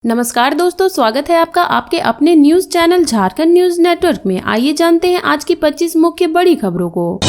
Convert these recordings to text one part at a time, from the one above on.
नमस्कार दोस्तों, स्वागत है आपका आपके अपने news channel Jharkhand news network में। आइए जानते हैं आज की 25 मुख्य बड़ी खबरों को।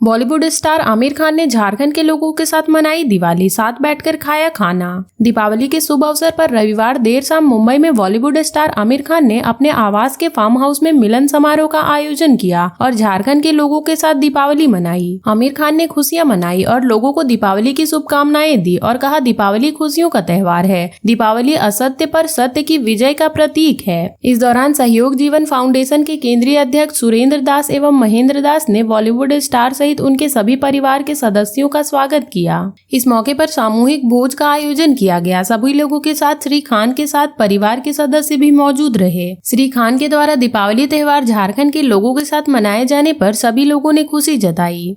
बॉलीवुड स्टार आमिर खान ने झारखंड के लोगों के साथ मनाई दिवाली, साथ बैठकर खाया खाना। दीपावली के शुभ अवसर पर रविवार देर शाम मुंबई में बॉलीवुड स्टार आमिर खान ने अपने आवास के फार्म हाउस में मिलन समारोह का आयोजन किया और झारखंड के लोगों के साथ दीपावली मनाई। आमिर खान ने खुशियां मनाई और लोगों को दीपावली की शुभकामनाएं दी और कहा, दीपावली खुशियों का त्योहार है। दीपावली असत्य पर सत्य की विजय का प्रतीक है। इस दौरान सहयोग जीवन फाउंडेशन के केंद्रीय अध्यक्ष सुरेंद्र दास एवं महेंद्र दास ने बॉलीवुड स्टार सहित उनके सभी परिवार के सदस्यों का स्वागत किया। इस मौके पर सामूहिक भोज का आयोजन किया गया। सभी लोगों के साथ श्री खान के साथ परिवार के सदस्य भी मौजूद रहे। श्री खान के द्वारा दीपावली त्योहार झारखंड के लोगों के साथ मनाए जाने पर सभी लोगों ने खुशी जताई।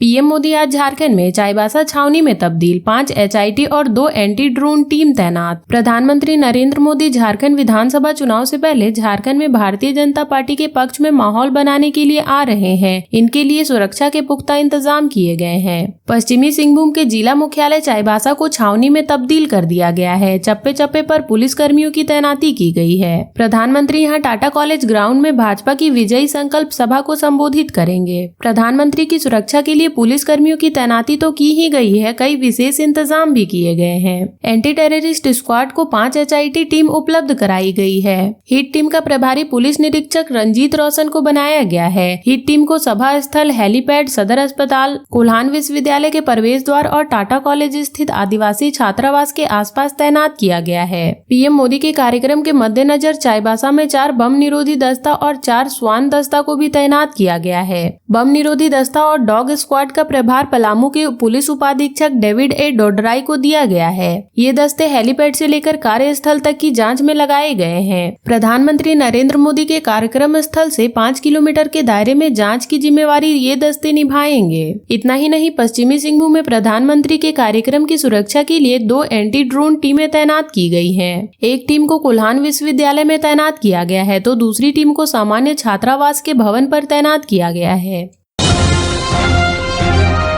पीएम मोदी आज झारखंड में चाईबासा छावनी में तब्दील, 5 HIT और 2 एंटी ड्रोन टीम तैनात। प्रधानमंत्री नरेंद्र मोदी झारखंड विधानसभा चुनाव से पहले झारखंड में भारतीय जनता पार्टी के पक्ष में माहौल बनाने के लिए आ रहे हैं। इनके लिए सुरक्षा के पुख्ता इंतजाम किए गए हैं। पश्चिमी सिंहभूम के जिला मुख्यालय चाईबासा को छावनी में तब्दील कर दिया गया है। चप्पे चप्पे पर पुलिस कर्मियों की तैनाती की गई है। प्रधानमंत्री यहाँ टाटा कॉलेज ग्राउंड में भाजपा की विजयी संकल्प सभा को संबोधित करेंगे। प्रधानमंत्री की सुरक्षा के लिए पुलिस कर्मियों की तैनाती तो की ही गई है, कई विशेष इंतजाम भी किए गए हैं। एंटी टेररिस्ट स्क्वाड को 5 HIT टीम उपलब्ध कराई गई है। हिट टीम का प्रभारी पुलिस निरीक्षक रंजीत रोशन को बनाया गया है। हिट टीम को सभा स्थल, हेलीपैड, सदर अस्पताल, कोल्हान विश्वविद्यालय के प्रवेश द्वार और टाटा कॉलेज स्थित आदिवासी छात्रावास के आसपास तैनात किया गया है। पीएम मोदी के कार्यक्रम के मद्देनजर चाईबासा में 4 बम निरोधी दस्ता और 4 स्वान दस्ता को भी तैनात किया गया है। बम निरोधी दस्ता और डॉग स्क्वाड का प्रभार पलामू के पुलिस उपाधीक्षक डेविड ए डोडराई को दिया गया है। ये दस्ते हेलीपैड से लेकर कार्यस्थल तक की जांच में लगाए गए हैं। प्रधानमंत्री नरेंद्र मोदी के कार्यक्रम स्थल से 5 किलोमीटर के दायरे में जांच की जिम्मेवारी ये दस्ते निभाएंगे। इतना ही नहीं, पश्चिमी सिंहभूम में प्रधानमंत्री के कार्यक्रम की सुरक्षा के लिए 2 एंटी ड्रोन टीमें तैनात की गई हैं। एक टीम को कोल्हान विश्वविद्यालय में तैनात किया गया है तो दूसरी टीम को सामान्य छात्रावास के भवन पर तैनात किया गया है।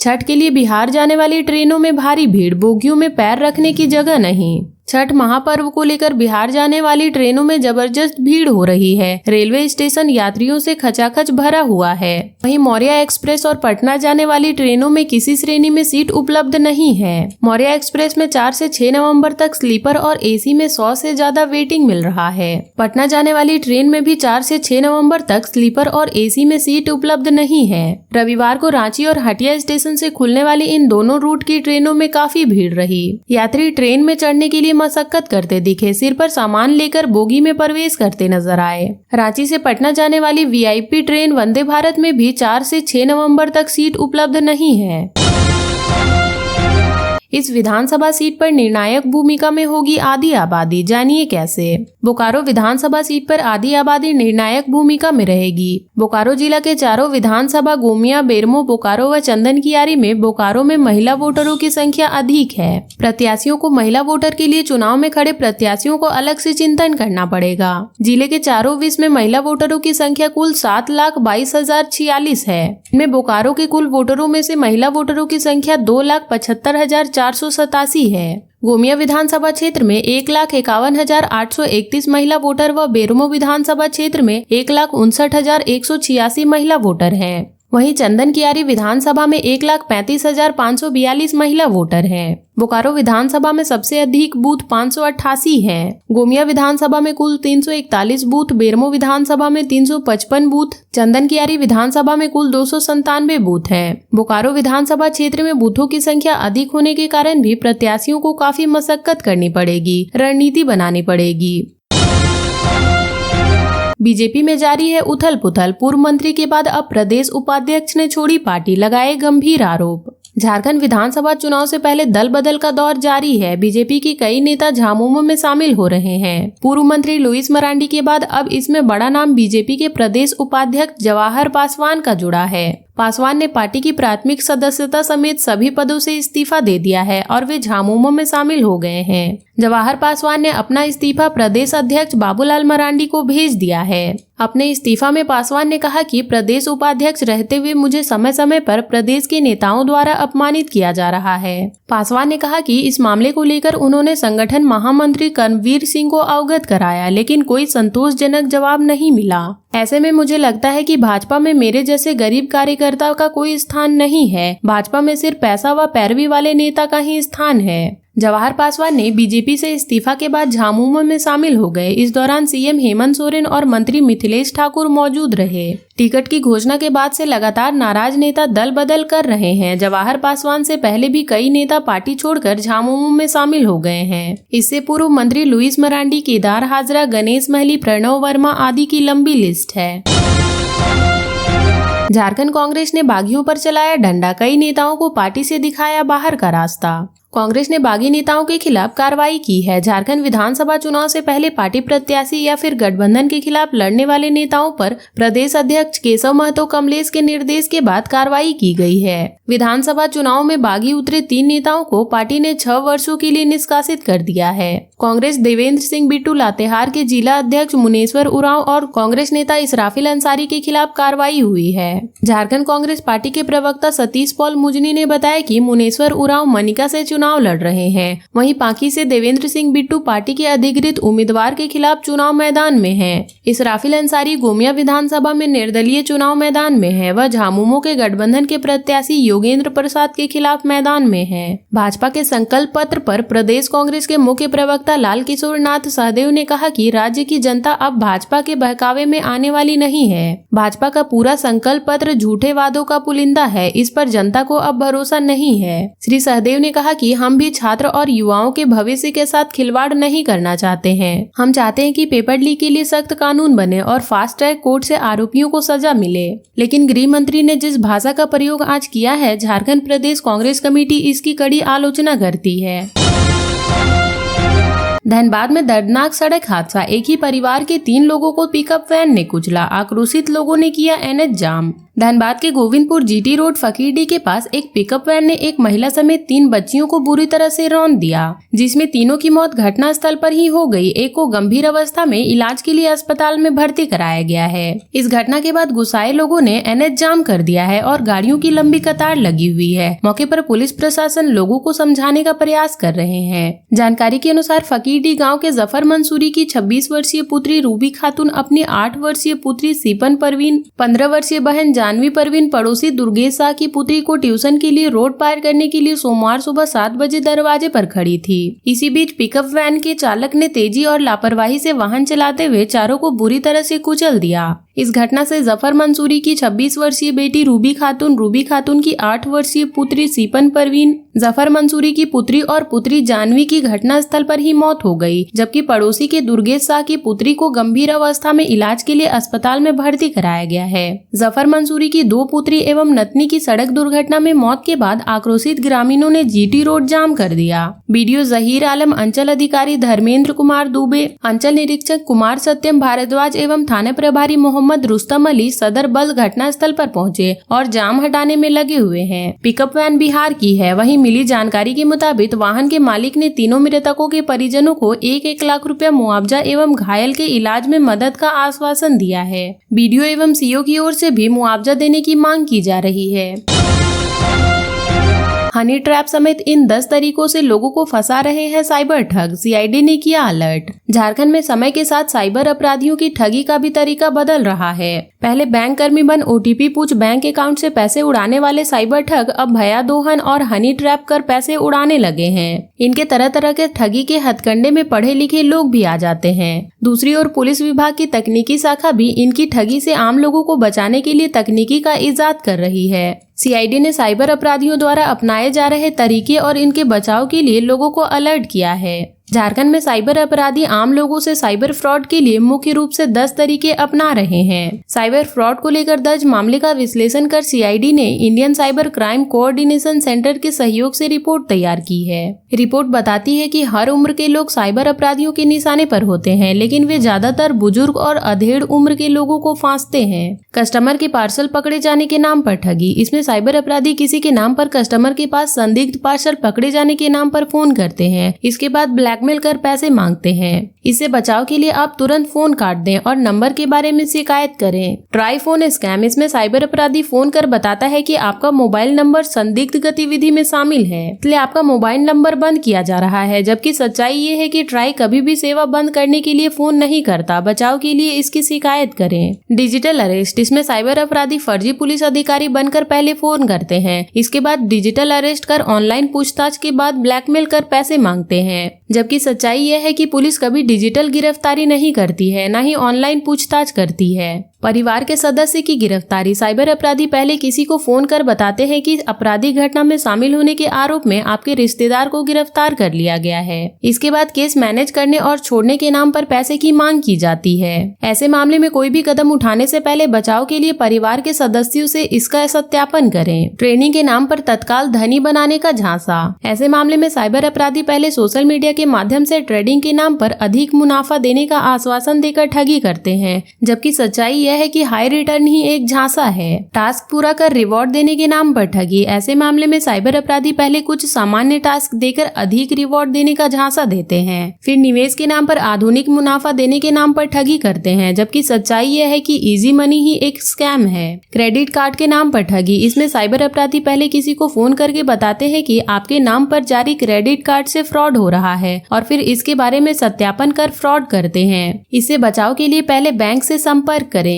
छठ के लिए बिहार जाने वाली ट्रेनों में भारी भीड़, बोगियों में पैर रखने की जगह नहीं। छठ महापर्व को लेकर बिहार जाने वाली ट्रेनों में जबरदस्त भीड़ हो रही है। रेलवे स्टेशन यात्रियों से खचाखच भरा हुआ है। वहीं मौर्या एक्सप्रेस और पटना जाने वाली ट्रेनों में किसी श्रेणी में सीट उपलब्ध नहीं है। मौर्या एक्सप्रेस में 4 से 6 नवंबर तक स्लीपर और AC में 100 से ज्यादा वेटिंग मिल रहा है। पटना जाने वाली ट्रेन में भी 4 से 6 नवंबर तक स्लीपर और AC में सीट उपलब्ध नहीं है। रविवार को रांची और हटिया स्टेशन से खुलने वाली इन दोनों रूट की ट्रेनों में काफी भीड़ रही। यात्री ट्रेन में चढ़ने के लिए मशक्कत करते दिखे, सिर पर सामान लेकर बोगी में प्रवेश करते नजर आए। रांची से पटना जाने वाली VIP ट्रेन वंदे भारत में भी 4 से 6 नवंबर तक सीट उपलब्ध नहीं है। इस विधानसभा सीट पर निर्णायक भूमिका में होगी आदि आबादी, जानिए कैसे। बोकारो विधानसभा सीट पर आदि आबादी निर्णायक भूमिका में रहेगी। बोकारो जिला के चारों विधानसभा गोमिया, बेरमो, बोकारो व चंदन कियारी में बोकारो में महिला वोटरों की संख्या अधिक है। प्रत्याशियों को महिला वोटर के लिए चुनाव में खड़े प्रत्याशियों को अलग से चिंतन करना पड़ेगा। जिले के चारों विस में महिला वोटरों की संख्या कुल 7,22,046 है। इनमें बोकारो के कुल वोटरों में से महिला वोटरों की संख्या 2,75,487 है। गोमिया विधानसभा क्षेत्र में 1,51,831 महिला वोटर व बेरमो विधानसभा क्षेत्र में 1,59,186 महिला वोटर हैं। वहीं चंदन कियारी विधानसभा में 1,35,542 महिला वोटर हैं। बोकारो विधानसभा में सबसे अधिक बूथ 588 हैं। गोमिया विधानसभा में कुल 341 बूथ, बेरमो विधानसभा में 355 बूथ, चंदन कियारी विधानसभा में कुल 297 बूथ हैं। बोकारो विधानसभा क्षेत्र में बूथों की संख्या अधिक होने के कारण भी प्रत्याशियों को काफी मशक्कत करनी पड़ेगी, रणनीति बनानी पड़ेगी। बीजेपी में जारी है उथल पुथल, पूर्व मंत्री के बाद अब प्रदेश उपाध्यक्ष ने छोड़ी पार्टी, लगाए गंभीर आरोप। झारखंड विधानसभा चुनाव से पहले दल बदल का दौर जारी है। बीजेपी के कई नेता झामुमो में शामिल हो रहे हैं। पूर्व मंत्री लुईस मरांडी के बाद अब इसमें बड़ा नाम बीजेपी के प्रदेश उपाध्यक्ष जवाहर पासवान का जुड़ा है। पासवान ने पार्टी की प्राथमिक सदस्यता समेत सभी पदों से इस्तीफा दे दिया है और वे झामुमो में शामिल हो गए हैं। जवाहर पासवान ने अपना इस्तीफा प्रदेश अध्यक्ष बाबूलाल मरांडी को भेज दिया है। अपने इस्तीफा में पासवान ने कहा कि प्रदेश उपाध्यक्ष रहते हुए मुझे समय समय पर प्रदेश के नेताओं द्वारा अपमानित किया जा रहा है। पासवान ने कहा कि इस मामले को लेकर उन्होंने संगठन महामंत्री कर्मवीर सिंह को अवगत कराया, लेकिन कोई संतोषजनक जवाब नहीं मिला। ऐसे में मुझे लगता है कि भाजपा में मेरे जैसे गरीब कार्यकर्ता का कोई स्थान नहीं है। भाजपा में सिर्फ पैसा व पैरवी वाले नेता का ही स्थान है। जवाहर पासवान ने बीजेपी से इस्तीफा के बाद झामुमो में शामिल हो गए। इस दौरान सीएम हेमंत सोरेन और मंत्री मिथिलेश ठाकुर मौजूद रहे। टिकट की घोषणा के बाद से लगातार नाराज नेता दल बदल कर रहे हैं। जवाहर पासवान से पहले भी कई नेता पार्टी छोड़कर झामुमो में शामिल हो गए हैं। इससे पूर्व मंत्री लुईस मरांडी, केदार हाजरा, गणेश महली, प्रणव वर्मा आदि की लंबी लिस्ट है। झारखंड कांग्रेस ने बागियों पर चलाया डंडा, कई नेताओं को पार्टी से दिखाया बाहर का रास्ता। कांग्रेस ने बागी नेताओं के खिलाफ कार्रवाई की है। झारखंड विधानसभा चुनाव से पहले पार्टी प्रत्याशी या फिर गठबंधन के खिलाफ लड़ने वाले नेताओं पर प्रदेश अध्यक्ष केशव महतो कमलेश के निर्देश के बाद कार्रवाई की गई है। विधानसभा चुनाव में बागी उतरे 3 नेताओं को पार्टी ने 6 वर्षों के लिए निष्कासित कर दिया है। कांग्रेस देवेंद्र सिंह बिट्टू, लातेहार के जिला अध्यक्ष मुनेश्वर उरांव और कांग्रेस नेता इसराफिल अंसारी के खिलाफ कार्रवाई हुई है। झारखंड कांग्रेस पार्टी के प्रवक्ता सतीश पॉल मुजनी ने बताया कि मुनेश्वर उरांव मनिका से चुनाव लड़ रहे हैं। वहीं पांकी से देवेंद्र सिंह बिट्टू पार्टी के अधिकृत उम्मीदवार के खिलाफ चुनाव मैदान में हैं। इसराफिल अंसारी गोमिया विधानसभा में निर्दलीय चुनाव मैदान में है। वह झामुमो के गठबंधन के प्रत्याशी योगेंद्र प्रसाद के खिलाफ मैदान में है। भाजपा के संकल्प पत्र पर प्रदेश कांग्रेस के मुख्य प्रवक्ता लाल किशोर नाथ सहदेव ने कहा कि राज्य की जनता अब भाजपा के बहकावे में आने वाली नहीं है। भाजपा का पूरा संकल्प पत्र झूठे वादों का पुलिंदा है। इस पर जनता को अब भरोसा नहीं है। श्री सहदेव ने कहा कि हम भी छात्र और युवाओं के भविष्य के साथ खिलवाड़ नहीं करना चाहते हैं। हम चाहते हैं कि पेपर लीक के लिए सख्त कानून बने और फास्ट ट्रैक कोर्ट से आरोपियों को सजा मिले। लेकिन गृह मंत्री ने जिस भाषा का प्रयोग आज किया है, झारखंड प्रदेश कांग्रेस कमेटी इसकी कड़ी आलोचना करती है। धनबाद में दर्दनाक सड़क हादसा, एक ही परिवार के 3 लोगों को पिकअप वैन ने कुचला। आक्रोशित लोगों ने किया एनएच जाम। धनबाद के गोविंदपुर जीटी रोड फकीरडी के पास एक पिकअप वैन ने एक महिला समेत 3 बच्चियों को बुरी तरह से रौंद दिया, जिसमें तीनों की मौत घटना स्थल पर ही हो गई। एक को गंभीर अवस्था में इलाज के लिए अस्पताल में भर्ती कराया गया है। इस घटना के बाद गुस्साए लोगों ने एनएच जाम कर दिया है और गाड़ियों की लंबी कतार लगी हुई है। मौके पर पुलिस प्रशासन लोगों को समझाने का प्रयास कर रहे हैं। जानकारी के अनुसार फकीरडी गाँव के जफर मंसूरी की 26 वर्षीय पुत्री रूबी खातून अपनी 8 वर्षीय पुत्री सीपन परवीन, 15 वर्षीय बहन जानवी परवीन, पड़ोसी दुर्गेश शाह की पुत्री को ट्यूशन के लिए रोड पार करने के लिए सोमवार सुबह 7 बजे दरवाजे पर खड़ी थी। इसी बीच पिकअप वैन के चालक ने तेजी और लापरवाही से वाहन चलाते हुए चारों को बुरी तरह से कुचल दिया। इस घटना से जफर मंसूरी की 26 वर्षीय बेटी रूबी खातून की 8 वर्षीय पुत्री सीपन परवीन, जफर मंसूरी की पुत्री और पुत्री जानवी की घटना स्थल पर ही मौत हो गई, जबकि पड़ोसी के दुर्गेश शाह की पुत्री को गंभीर अवस्था में इलाज के लिए अस्पताल में भर्ती कराया गया है। जफर मंसूरी की 2 पुत्री एवं नतनी की सड़क दुर्घटना में मौत के बाद आक्रोशित ग्रामीणों ने जीटी रोड जाम कर दिया। बीडीओ जहीर आलम, अंचल अधिकारी धर्मेंद्र कुमार दुबे, अंचल निरीक्षक कुमार सत्यम भारद्वाज एवं थाना प्रभारी मोहम्मद रुस्तम अली सदर बल घटना स्थल पर पहुंचे और जाम हटाने में लगे हुए हैं। पिकअप वैन बिहार की है। वहीं मिली जानकारी के मुताबिक वाहन के मालिक ने तीनों मृतकों के परिजनों को 1-1 लाख रुपया मुआवजा एवं घायल के इलाज में मदद का आश्वासन दिया है। बीडीओ एवं सीओ की ओर से भी मुआवजा देने की मांग की जा रही है। हनी ट्रैप समेत इन 10 तरीकों से लोगों को फंसा रहे हैं साइबर ठग, सीआईडी ने किया अलर्ट। झारखंड में समय के साथ साइबर अपराधियों की ठगी का भी तरीका बदल रहा है। पहले बैंक कर्मी बन ओटीपी पूछ बैंक अकाउंट से पैसे उड़ाने वाले साइबर ठग अब भया दोहन और हनी ट्रैप कर पैसे उड़ाने लगे हैं। इनके तरह तरह के ठगी के हथकंडे में पढ़े लिखे लोग भी आ जाते हैं। दूसरी ओर पुलिस विभाग की तकनीकी शाखा भी इनकी ठगी से आम लोगों को बचाने के लिए तकनीकी का इजाद कर रही है। सीआईडी ने साइबर अपराधियों द्वारा अपनाए जा रहे तरीके और इनके बचाव के लिए लोगों को अलर्ट किया है। झारखंड में साइबर अपराधी आम लोगों से साइबर फ्रॉड के लिए मुख्य रूप से 10 तरीके अपना रहे हैं। साइबर फ्रॉड को लेकर दर्ज मामले का विश्लेषण कर सीआईडी ने Indian cyber crime coordination centre के सहयोग से रिपोर्ट तैयार की है। रिपोर्ट बताती है कि हर उम्र के लोग साइबर अपराधियों के निशाने पर होते हैं, लेकिन वे ज्यादातर बुजुर्ग और अधेड़ उम्र के लोगों को फांसते हैं। कस्टमर के पार्सल पकड़े जाने के नाम पर ठगी। इसमें साइबर अपराधी किसी के नाम पर कस्टमर के पास संदिग्ध पार्सल पकड़े जाने के नाम पर फोन करते हैं। इसके बाद ब्लैकमेल कर पैसे मांगते हैं। इससे बचाव के लिए आप तुरंत फोन काट दें और नंबर के बारे में शिकायत करें। ट्राई फोन स्कैम, इसमें साइबर अपराधी फोन कर बताता है कि आपका मोबाइल नंबर संदिग्ध गतिविधि में शामिल है, इसलिए आपका मोबाइल नंबर बंद किया जा रहा है। जबकि सच्चाई ये है कि ट्राई कभी भी सेवा बंद करने के लिए फोन नहीं करता। बचाव के लिए इसकी शिकायत करें। डिजिटल अरेस्ट, इसमें साइबर अपराधी फर्जी पुलिस अधिकारी बनकर पहले फोन करते हैं, इसके बाद डिजिटल अरेस्ट कर ऑनलाइन पूछताछ के बाद ब्लैकमेल कर पैसे मांगते हैं। जबकि सच्चाई यह है कि पुलिस कभी डिजिटल गिरफ्तारी नहीं करती है, न ही ऑनलाइन पूछताछ करती है। परिवार के सदस्य की गिरफ्तारी, साइबर अपराधी पहले किसी को फोन कर बताते हैं कि आपराधिक घटना में शामिल होने के आरोप में आपके रिश्तेदार को गिरफ्तार कर लिया गया है। इसके बाद केस मैनेज करने और छोड़ने के नाम पर पैसे की मांग की जाती है। ऐसे मामले में कोई भी कदम उठाने से पहले बचाव के लिए परिवार के सदस्यों से इसका सत्यापन करें। ट्रेनिंग के नाम पर तत्काल धनी बनाने का झांसा, ऐसे मामले में साइबर अपराधी पहले सोशल मीडिया के माध्यम से ट्रेडिंग के नाम पर अधिक मुनाफा देने का आश्वासन देकर ठगी करते हैं, जबकि सच्चाई यह है कि हाई रिटर्न ही एक झांसा है। टास्क पूरा कर रिवॉर्ड देने के नाम पर ठगी, ऐसे मामले में साइबर अपराधी पहले कुछ सामान्य टास्क देकर अधिक रिवॉर्ड देने का झांसा देते हैं, फिर निवेश के नाम पर आधुनिक मुनाफा देने के नाम पर ठगी करते हैं, जबकि सच्चाई यह है कि इजी मनी ही एक स्कैम है। क्रेडिट कार्ड के नाम पर ठगी, इसमें साइबर अपराधी पहले किसी को फोन करके बताते हैं कि आपके नाम पर जारी क्रेडिट कार्ड से फ्रॉड हो रहा है और फिर इसके बारे में सत्यापन कर फ्रॉड करते हैं। इससे बचाव के लिए पहले बैंक से संपर्क करें।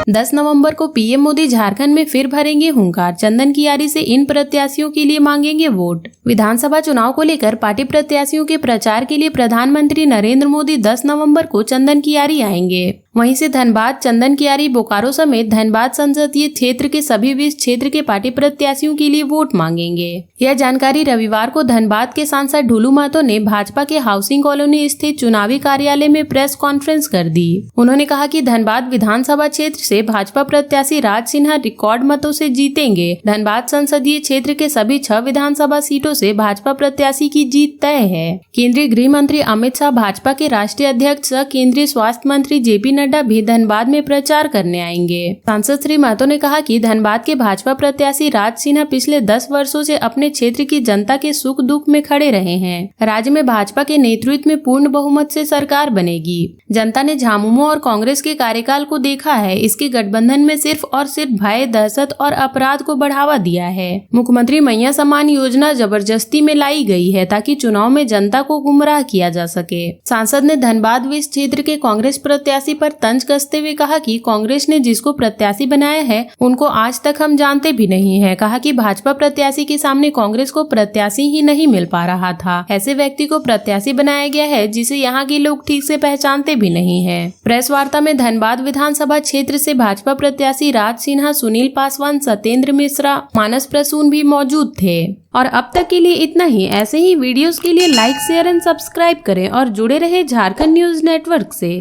10 नवंबर को पीएम मोदी झारखंड में फिर भरेंगे हुंकार, चंदन कियारी से इन प्रत्याशियों के लिए मांगेंगे वोट। विधानसभा चुनाव को लेकर पार्टी प्रत्याशियों के प्रचार के लिए प्रधानमंत्री नरेंद्र मोदी 10 नवंबर को चंदन कियारी आएंगे। वहीं से धनबाद, चंदन कियारी बोकारो समेत धनबाद संसदीय क्षेत्र के सभी 20 क्षेत्र के पार्टी प्रत्याशियों के लिए वोट मांगेंगे। यह जानकारी रविवार को धनबाद के सांसद ढुलू महतो ने भाजपा के हाउसिंग कॉलोनी स्थित चुनावी कार्यालय में प्रेस कॉन्फ्रेंस कर दी। उन्होंने कहा कि धनबाद विधानसभा क्षेत्र से भाजपा प्रत्याशी राज सिन्हा रिकॉर्ड मतों से जीतेंगे। धनबाद संसदीय क्षेत्र के सभी 6 विधानसभा सीटों से भाजपा प्रत्याशी की जीत तय है। केंद्रीय गृह मंत्री अमित शाह, भाजपा के राष्ट्रीय अध्यक्ष केंद्रीय स्वास्थ्य मंत्री जेपी नड्डा भी धनबाद में प्रचार करने आएंगे। सांसद श्री महतो ने कहा कि धनबाद के भाजपा प्रत्याशी राज सिन्हा पिछले 10 वर्षों से अपने क्षेत्र की जनता के सुख दुख में खड़े रहे हैं। राज्य में भाजपा के नेतृत्व में पूर्ण बहुमत से सरकार बनेगी। जनता ने झामुमो और कांग्रेस के कार्यकाल को देखा है। इसके गठबंधन में सिर्फ और सिर्फ भय, दहशत और अपराध को बढ़ावा दिया है। मुख्यमंत्री मैया सम्मान योजना जबरदस्ती में लाई गई है ताकि चुनाव में जनता को गुमराह किया जा सके। सांसद ने धनबाद वेस्ट क्षेत्र के कांग्रेस प्रत्याशी पर तंज कसते हुए कहा कि कांग्रेस ने जिसको प्रत्याशी बनाया है उनको आज तक हम जानते भी नहीं है। कहा कि भाजपा प्रत्याशी के सामने कांग्रेस को प्रत्याशी ही नहीं मिल पा रहा था। ऐसे व्यक्ति को प्रत्याशी बनाया गया है जिसे यहाँ के लोग ठीक से पहचानते भी नहीं है। प्रेस वार्ता में धनबाद विधानसभा क्षेत्र से भाजपा प्रत्याशी राज सिन्हा, सुनील पासवान, सत्येंद्र मिश्रा, मानस प्रसून भी मौजूद थे। और अब तक के लिए इतना ही। ऐसे ही वीडियोस के लिए लाइक, शेयर एंड सब्सक्राइब करें और जुड़े रहे झारखंड न्यूज नेटवर्क से।